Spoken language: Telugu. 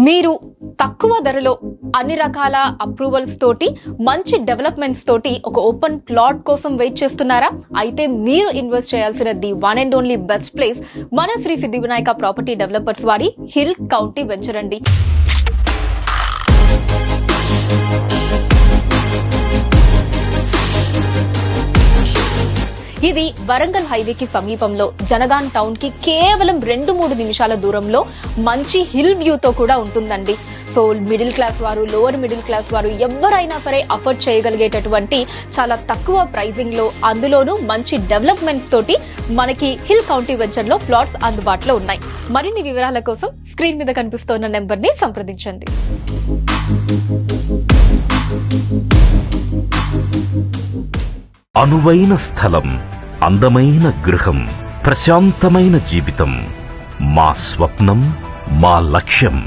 మీరు తక్కువ ధరలో అన్ని రకాల అప్రూవల్స్ తోటి మంచి డెవలప్మెంట్స్ తోటి ఒక ఓపెన్ ప్లాట్ కోసం వెయిట్ చేస్తున్నారా? అయితే మీరు ఇన్వెస్ట్ చేయాల్సిన the one and only best place మన శ్రీ సిద్ధి వినాయక ప్రాపర్టీ డెవలపర్స్ వారి హిల్ కౌంటీ వెంచర్ అండి. ఇది వరంగల్ హైవేకి సమీపంలో జనగాన్ టౌన్ కి కేవలం 2-3 నిమిషాల దూరంలో మంచి హిల్ వ్యూతో కూడా ఉంటుందండి. సో మిడిల్ క్లాస్ వారు, లోవర్ మిడిల్ క్లాస్ వారు ఎవరైనా సరే అఫోర్డ్ చేయగలిగేటటువంటి చాలా తక్కువ ప్రైజింగ్ లో, అందులోనూ మంచి డెవలప్మెంట్స్ తోటి మనకి హిల్ కౌంటీ వెంచర్ లో ప్లాట్స్ అందుబాటులో ఉన్నాయి. మరిన్ని వివరాల కోసం స్క్రీన్ మీద కనిపిస్తున్న నెంబర్ ని సంప్రదించండి. అనువైన స్థలం, అందమైన గృహం, ప్రశాంతమైన జీవితం మా స్వప్నం, మా లక్ష్యం.